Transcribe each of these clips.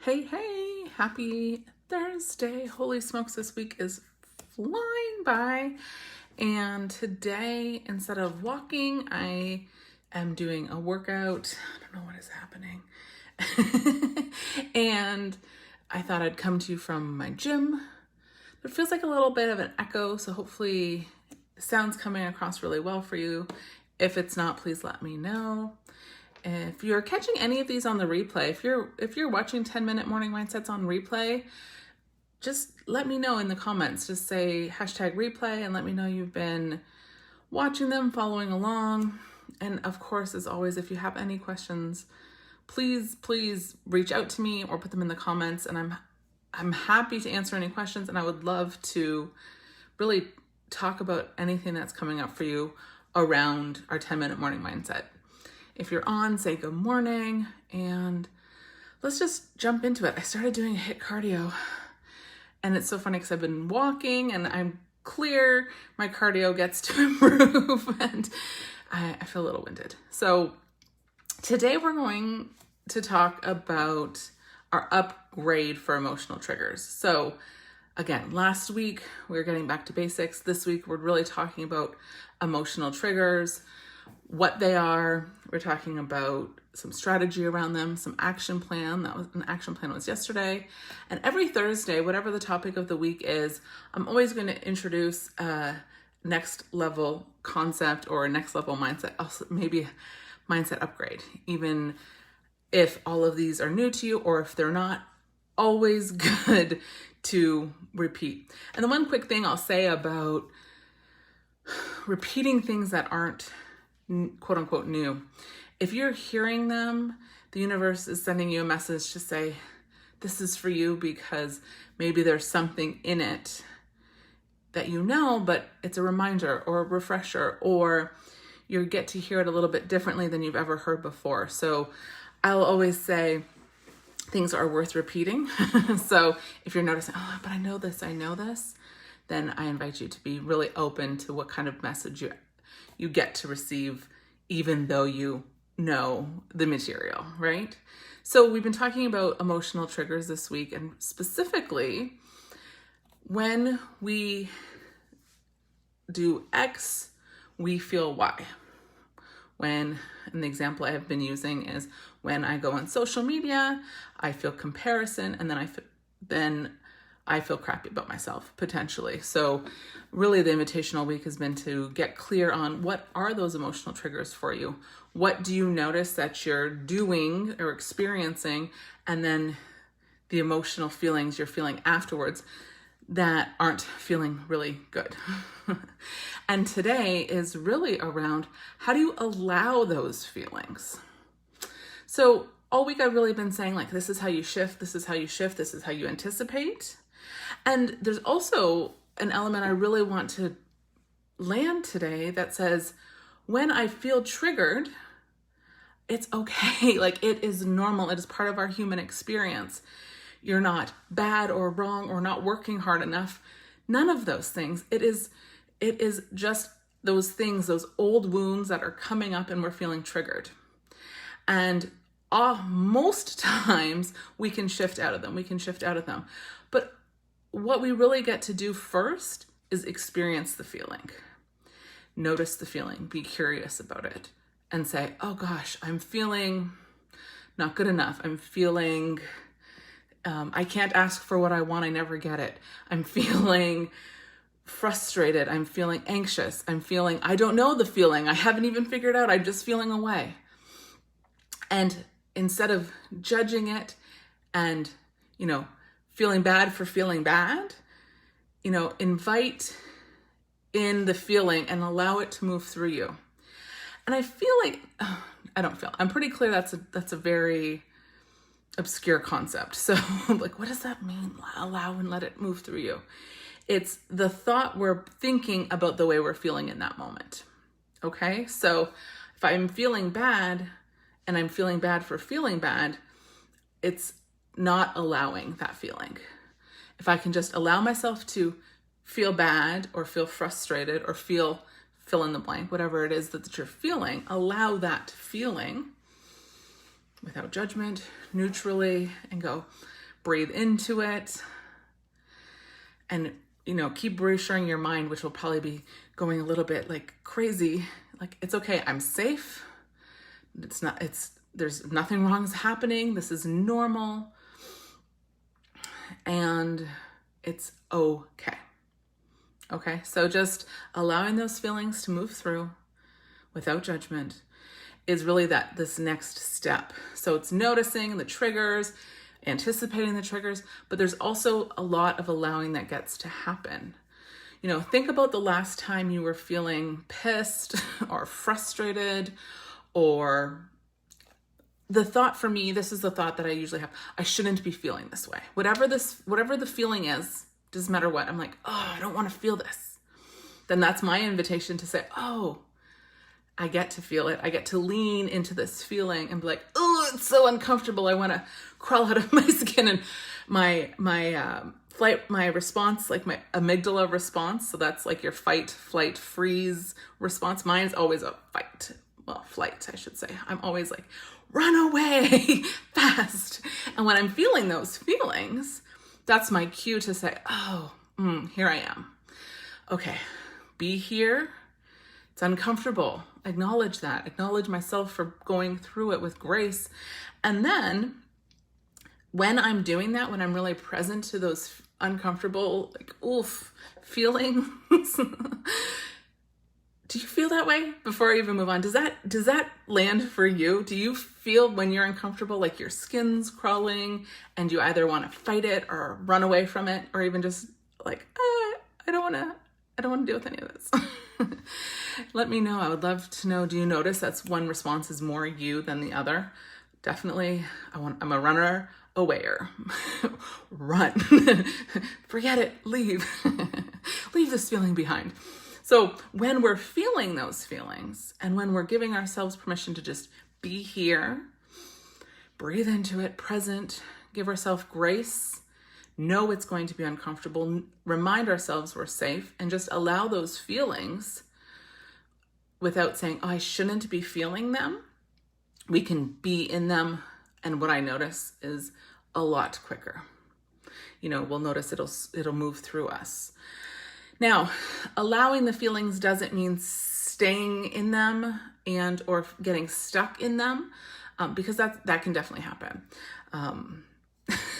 Hey, hey, happy Thursday. Holy smokes, this week is flying by. And today, instead of walking, I am doing a workout. I don't know what is happening. And I thought I'd come to you from my gym. It feels like a little bit of an echo, so hopefully the sound's coming across really well for you. If it's not, please let me know. If you're catching any of these on the replay, if you're watching 10-minute morning mindsets on replay, just let me know in the comments. Just say #replay and let me know you've been watching them, following along. And of course, as always, if you have any questions, please reach out to me or put them in the comments, and I'm happy to answer any questions, and I would love to really talk about anything that's coming up for you around our 10-minute morning mindset. If you're on, say good morning, and let's just jump into it. I started doing HIIT cardio, and it's so funny because I've been walking and I'm clear. My cardio gets to improve, and I feel a little winded. So today we're going to talk about our upgrade for emotional triggers. So again, last week we were getting back to basics. This week we're really talking about emotional triggers, what they are. We're talking about some strategy around them, some action plan. An action plan was yesterday. And every Thursday, whatever the topic of the week is, I'm always going to introduce a next level concept or a next level mindset, also maybe mindset upgrade, even if all of these are new to you or if they're not. Always good to repeat. And the one quick thing I'll say about repeating things that aren't quote unquote new. If you're hearing them, the universe is sending you a message to say, this is for you because maybe there's something in it that you know, but it's a reminder or a refresher, or you get to hear it a little bit differently than you've ever heard before. So I'll always say things are worth repeating. So if you're noticing, oh, but I know this, then I invite you to be really open to what kind of message you get to receive, even though you know the material, right? So we've been talking about emotional triggers this week, and specifically when we do X, we feel Y. And the example I have been using is when I go on social media, I feel comparison, and then I feel crappy about myself, potentially. So really the invitational week has been to get clear on what are those emotional triggers for you? What do you notice that you're doing or experiencing? And then the emotional feelings you're feeling afterwards that aren't feeling really good. And today is really around how do you allow those feelings? So all week I've really been saying, like, this is how you shift, this is how you shift, this is how you anticipate. And there's also an element I really want to land today that says, when I feel triggered, it's okay. Like, it is normal. It is part of our human experience. You're not bad or wrong or not working hard enough. None of those things. It is just those things, those old wounds that are coming up and we're feeling triggered. And most times we can shift out of them. But what we really get to do first is experience the feeling. Notice the feeling, be curious about it, and say, oh gosh, I'm feeling not good enough. I'm feeling, I can't ask for what I want, I never get it. I'm feeling frustrated. I'm feeling anxious. I don't know the feeling. I haven't even figured out. I'm just feeling away. And instead of judging it and, feeling bad for feeling bad, invite in the feeling and allow it to move through you. And I feel like, I'm pretty clear that's a very obscure concept. So like, what does that mean? Allow and let it move through you. It's the thought we're thinking about the way we're feeling in that moment. Okay. So if I'm feeling bad and I'm feeling bad for feeling bad, it's not allowing that feeling. If I can just allow myself to feel bad or feel frustrated or fill in the blank, whatever it is that you're feeling, allow that feeling, without judgment, neutrally, and go breathe into it. And, keep reassuring your mind, which will probably be going a little bit like crazy. Like, it's okay. I'm safe. There's nothing wrong is happening. This is normal. And it's okay. Okay. So just allowing those feelings to move through without judgment is really this next step. So it's noticing the triggers, anticipating the triggers, but there's also a lot of allowing that gets to happen. Think about the last time you were feeling pissed or frustrated, or the thought for me, this is the thought that I usually have, I shouldn't be feeling this way. Whatever the feeling is, doesn't matter what, I'm like, I don't want to feel this. Then that's my invitation to say, I get to feel it. I get to lean into this feeling and be like, it's so uncomfortable. I want to crawl out of my skin. And my response, like my amygdala response. So that's like your fight, flight, freeze response. Mine's always a fight. Well, flight, I should say. I'm always like, run away fast. And when I'm feeling those feelings, that's my cue to say, here I am. Okay, be here. It's uncomfortable. Acknowledge that. Acknowledge myself for going through it with grace. And then when I'm doing that, when I'm really present to those uncomfortable, feelings, do you feel that way? Before I even move on, does that land for you? Do you feel when you're uncomfortable, like your skin's crawling and you either want to fight it or run away from it, or even just like, I don't want to deal with any of this. Let me know. I would love to know, do you notice that's one response is more you than the other? Definitely. I'm a runner, awayer. Run. Forget it. Leave. Leave this feeling behind. So when we're feeling those feelings and when we're giving ourselves permission to just be here, breathe into it, present, give ourselves grace, know it's going to be uncomfortable, remind ourselves we're safe, and just allow those feelings without saying, I shouldn't be feeling them. We can be in them. And what I notice is a lot quicker. We'll notice it'll move through us. Now, allowing the feelings doesn't mean staying in them or getting stuck in them, because that can definitely happen.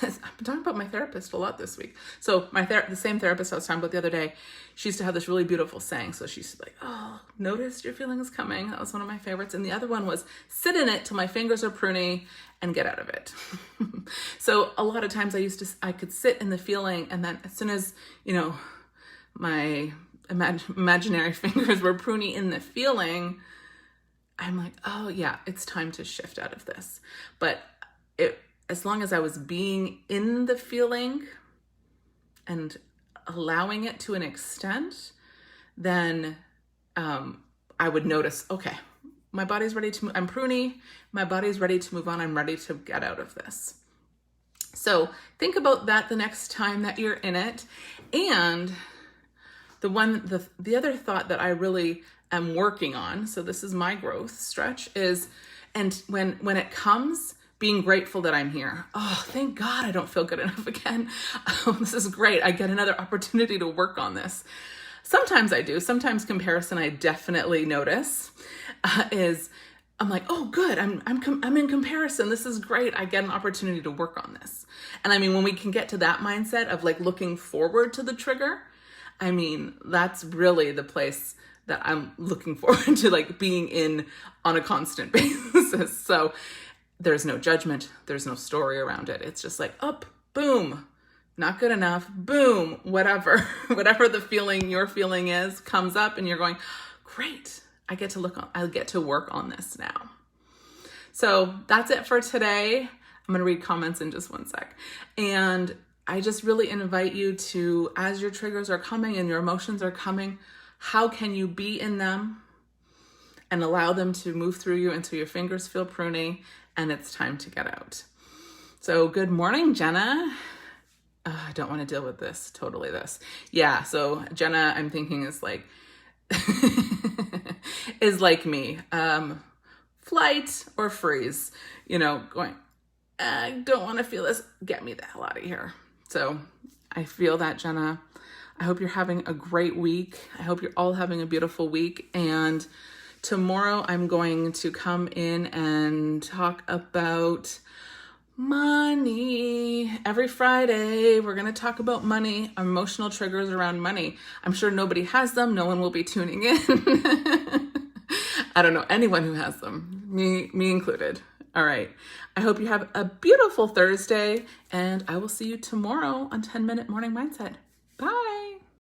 I've been talking about my therapist a lot this week. So the same therapist I was talking about the other day, she used to have this really beautiful saying. So she's like, notice your feelings coming. That was one of my favorites. And the other one was, sit in it till my fingers are pruny and get out of it. So a lot of times I could sit in the feeling, and then as soon as, my imaginary fingers were pruny in the feeling, I'm like, it's time to shift out of this. But as long as I was being in the feeling and allowing it to an extent, then I would notice, okay, my body's ready to move. I'm pruny. My body's ready to move on. I'm ready to get out of this. So think about that the next time that you're in it. And the other thought that I really am working on, so this is my growth stretch, is, and when it comes, being grateful that I'm here. Thank God I don't feel good enough again. This is great. I get another opportunity to work on this. Sometimes I do. Sometimes comparison I definitely notice I'm like, good. I'm in comparison. This is great. I get an opportunity to work on this. And I mean, when we can get to that mindset of like looking forward to the trigger, I mean, that's really the place that I'm looking forward to, like being in on a constant basis. So there's no judgment. There's no story around it. It's just like, up, boom, not good enough, boom, whatever the feeling you're feeling is comes up, and you're going, great. I get to work on this now. So that's it for today. I'm going to read comments in just one sec. And I just really invite you to, as your triggers are coming and your emotions are coming, how can you be in them and allow them to move through you until your fingers feel pruny and it's time to get out. So good morning, Jenna. I don't want to deal with this. Totally this. Yeah. So Jenna, I'm thinking is like, is like me. flight or freeze, going, I don't want to feel this. Get me the hell out of here. So I feel that, Jenna. I hope you're having a great week. I hope you're all having a beautiful week. And tomorrow I'm going to come in and talk about money. Every Friday, we're going to talk about money, emotional triggers around money. I'm sure nobody has them. No one will be tuning in. I don't know anyone who has them, me included. All right. I hope you have a beautiful Thursday, and I will see you tomorrow on 10 Minute Morning Mindset. Bye.